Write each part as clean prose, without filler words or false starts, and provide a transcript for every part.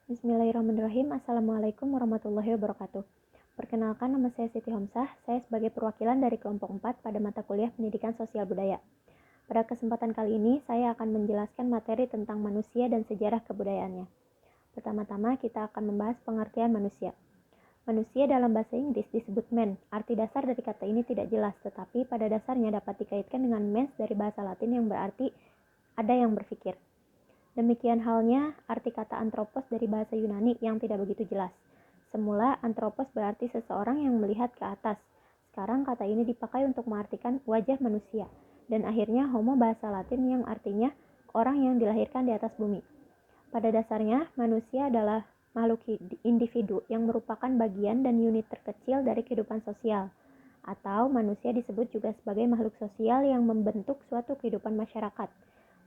Bismillahirrahmanirrahim. Assalamualaikum warahmatullahi wabarakatuh. Perkenalkan, nama saya Siti Homsah. Saya sebagai perwakilan dari kelompok 4 pada mata kuliah Pendidikan Sosial Budaya. Pada kesempatan kali ini, saya akan menjelaskan materi tentang manusia dan sejarah kebudayaannya. Pertama-tama, kita akan membahas pengertian manusia. Manusia dalam bahasa Inggris disebut man. Arti dasar dari kata ini tidak jelas, tetapi pada dasarnya dapat dikaitkan dengan mens dari bahasa Latin yang berarti ada yang berpikir. Demikian halnya arti kata anthropos dari bahasa Yunani yang tidak begitu jelas. Semula anthropos berarti seseorang yang melihat ke atas. Sekarang kata ini dipakai untuk mengartikan wajah manusia. Dan akhirnya homo bahasa Latin yang artinya orang yang dilahirkan di atas bumi. Pada dasarnya manusia adalah makhluk individu yang merupakan bagian dan unit terkecil dari kehidupan sosial. Atau manusia disebut juga sebagai makhluk sosial yang membentuk suatu kehidupan masyarakat.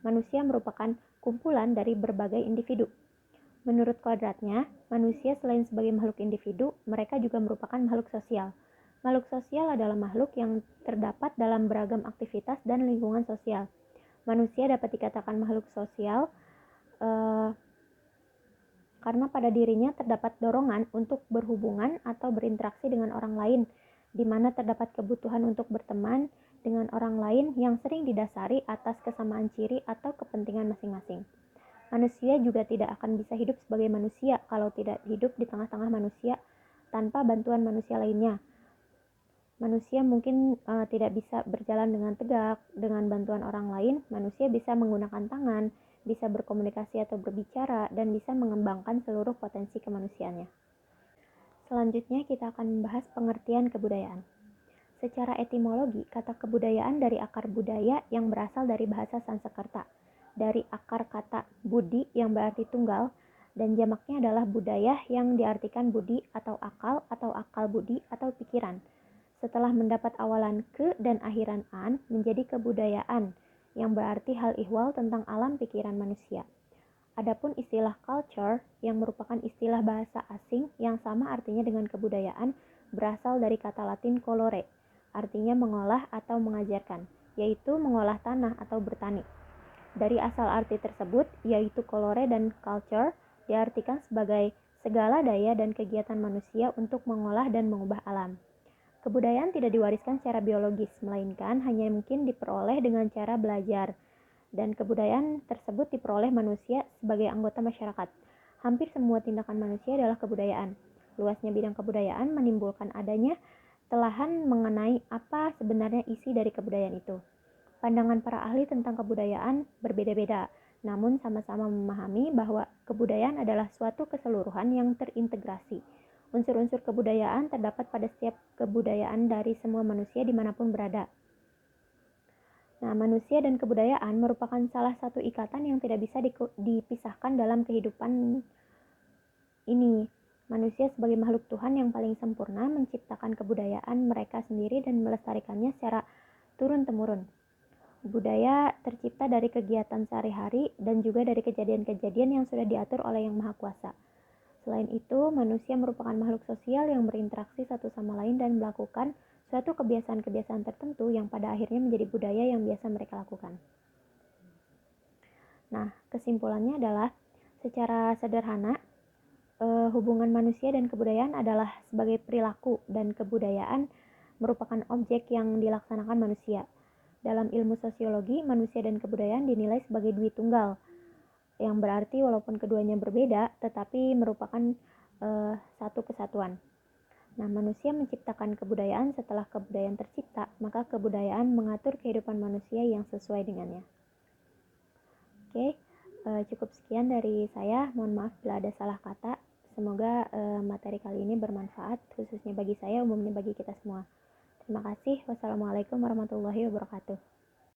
Manusia merupakan kumpulan dari berbagai individu. Menurut Kodratnya, manusia selain sebagai makhluk individu, mereka juga merupakan makhluk sosial. Makhluk sosial adalah makhluk yang terdapat dalam beragam aktivitas dan lingkungan sosial. Manusia dapat dikatakan makhluk sosial karena pada dirinya terdapat dorongan untuk berhubungan atau berinteraksi dengan orang lain, di mana terdapat kebutuhan untuk berteman dengan orang lain yang sering didasari atas kesamaan ciri atau kepentingan masing-masing. Manusia juga tidak akan bisa hidup sebagai manusia kalau tidak hidup di tengah-tengah manusia tanpa bantuan manusia lainnya. Manusia mungkin tidak bisa berjalan dengan tegak dengan bantuan orang lain. Manusia bisa menggunakan tangan, bisa berkomunikasi atau berbicara, dan bisa mengembangkan seluruh potensi kemanusiaannya. Selanjutnya kita akan membahas pengertian kebudayaan. Secara etimologi, kata kebudayaan dari akar budaya yang berasal dari bahasa Sanskerta, dari akar kata budi yang berarti tunggal, dan jamaknya adalah budaya yang diartikan budi atau akal budi atau pikiran. Setelah mendapat awalan ke dan akhiran an, menjadi kebudayaan, yang berarti hal ihwal tentang alam pikiran manusia. Adapun istilah culture, yang merupakan istilah bahasa asing yang sama artinya dengan kebudayaan, berasal dari kata Latin colore, artinya mengolah atau mengajarkan, yaitu mengolah tanah atau bertani. Dari asal arti tersebut, yaitu colore dan culture, diartikan sebagai segala daya dan kegiatan manusia untuk mengolah dan mengubah alam. Kebudayaan tidak diwariskan secara biologis, melainkan hanya mungkin diperoleh dengan cara belajar, dan kebudayaan tersebut diperoleh manusia sebagai anggota masyarakat. Hampir semua tindakan manusia adalah kebudayaan. Luasnya bidang kebudayaan menimbulkan adanya telahan mengenai apa sebenarnya isi dari kebudayaan itu. Pandangan para ahli tentang kebudayaan berbeda-beda, namun sama-sama memahami bahwa kebudayaan adalah suatu keseluruhan yang terintegrasi. Unsur-unsur kebudayaan terdapat pada setiap kebudayaan dari semua manusia dimanapun berada. Nah, manusia dan kebudayaan merupakan salah satu ikatan yang tidak bisa dipisahkan dalam kehidupan ini. Manusia sebagai makhluk Tuhan yang paling sempurna menciptakan kebudayaan mereka sendiri dan melestarikannya secara turun-temurun. Budaya tercipta dari kegiatan sehari-hari dan juga dari kejadian-kejadian yang sudah diatur oleh Yang Maha Kuasa. Selain itu, manusia merupakan makhluk sosial yang berinteraksi satu sama lain dan melakukan suatu kebiasaan-kebiasaan tertentu yang pada akhirnya menjadi budaya yang biasa mereka lakukan. Nah, kesimpulannya adalah secara sederhana, hubungan manusia dan kebudayaan adalah sebagai perilaku, dan kebudayaan merupakan objek yang dilaksanakan manusia. Dalam ilmu sosiologi, manusia dan kebudayaan dinilai sebagai dui tunggal, yang berarti walaupun keduanya berbeda, tetapi merupakan satu kesatuan. Nah, manusia menciptakan kebudayaan. Setelah kebudayaan tercipta, maka kebudayaan mengatur kehidupan manusia yang sesuai dengannya. Oke, cukup sekian dari saya. Mohon maaf bila ada salah kata. Semoga materi kali ini bermanfaat, khususnya bagi saya, umumnya bagi kita semua. Terima kasih. Wassalamualaikum warahmatullahi wabarakatuh.